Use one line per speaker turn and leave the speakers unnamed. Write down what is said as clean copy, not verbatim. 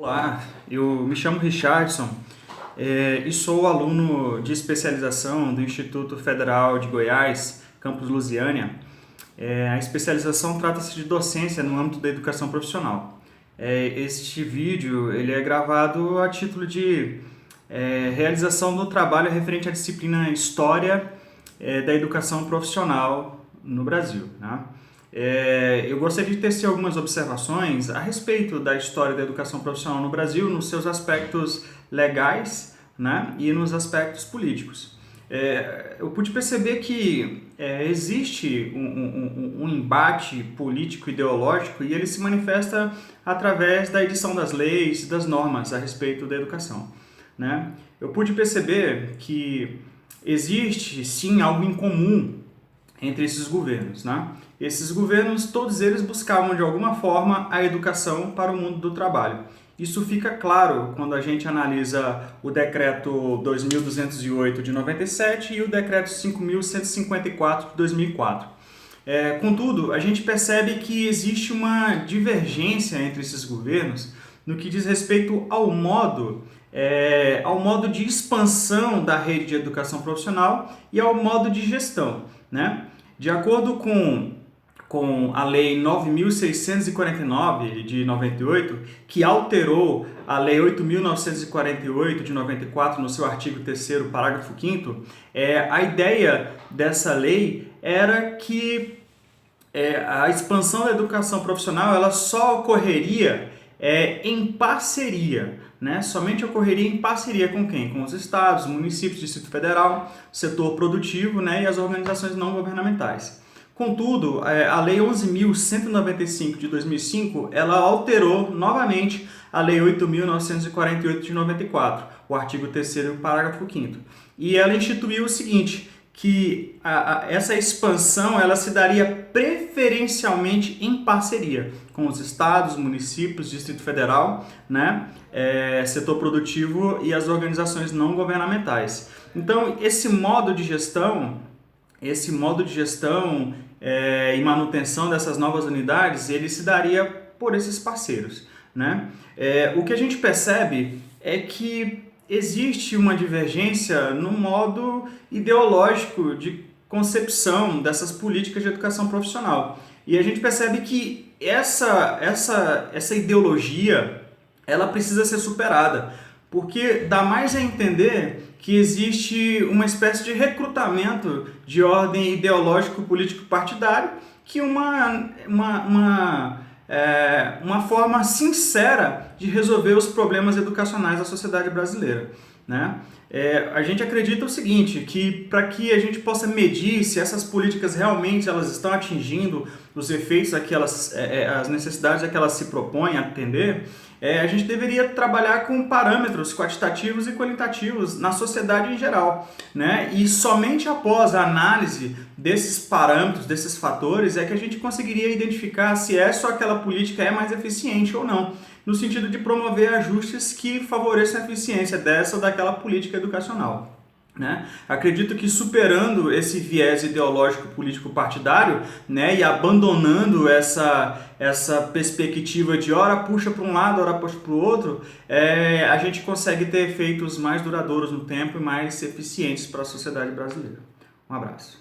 Olá, eu me chamo Richardson e sou aluno de especialização do Instituto Federal de Goiás, Campus Lusiânia. A especialização trata-se de docência no âmbito da educação profissional. Este vídeo ele é gravado a título de realização do trabalho referente à disciplina História da Educação Profissional no Brasil, né? Eu gostaria de tecer algumas observações a respeito da história da educação profissional no Brasil, nos seus aspectos legais, né, e nos aspectos políticos. Eu pude perceber que existe um embate político-ideológico e ele se manifesta através da edição das leis e das normas a respeito da educação, né? Eu pude perceber que existe, sim, algo em comum entre esses governos, né? Esses governos, todos eles buscavam de alguma forma a educação para o mundo do trabalho. Isso fica claro quando a gente analisa o decreto 2208 de 97 e o decreto 5154 de 2004. Contudo, a gente percebe que existe uma divergência entre esses governos no que diz respeito ao modo de expansão da rede de educação profissional e ao modo de gestão, né? De acordo com a Lei 9.649 de 98, que alterou a Lei 8.948 de 94 no seu artigo 3º, parágrafo 5º, a ideia dessa lei era que a expansão da educação profissional ela só ocorreria em parceria, né? Somente ocorreria em parceria com quem? Com os estados, municípios, Distrito Federal, setor produtivo, né? E as organizações não governamentais. Contudo, a Lei 11.195 de 2005, ela alterou novamente a Lei 8.948 de 94, o artigo 3º, parágrafo 5º. E ela instituiu o seguinte, que essa expansão ela se daria preferencialmente em parceria com os estados, municípios, Distrito Federal, né, setor produtivo e as organizações não governamentais. Então, esse modo de gestão e manutenção dessas novas unidades, ele se daria por esses parceiros, né? O que a gente percebe é que existe uma divergência no modo ideológico de concepção dessas políticas de educação profissional. E a gente percebe que essa ideologia ela precisa ser superada, porque dá mais a entender que existe uma espécie de recrutamento de ordem ideológico político partidário que uma forma sincera de resolver os problemas educacionais da sociedade brasileira, né? A gente acredita o seguinte, que para que a gente possa medir se essas políticas realmente elas estão atingindo os efeitos a que as necessidades a que elas se propõem a atender, a gente deveria trabalhar com parâmetros quantitativos e qualitativos na sociedade em geral, né? E somente após a análise desses parâmetros, desses fatores, é que a gente conseguiria identificar se essa ou aquela política é mais eficiente ou não, no sentido de promover ajustes que favoreçam a eficiência dessa ou daquela política educacional, né? Acredito que superando esse viés ideológico político partidário, né, e abandonando essa perspectiva de ora puxa para um lado, ora puxa para o outro, a gente consegue ter efeitos mais duradouros no tempo e mais eficientes para a sociedade brasileira. Um abraço.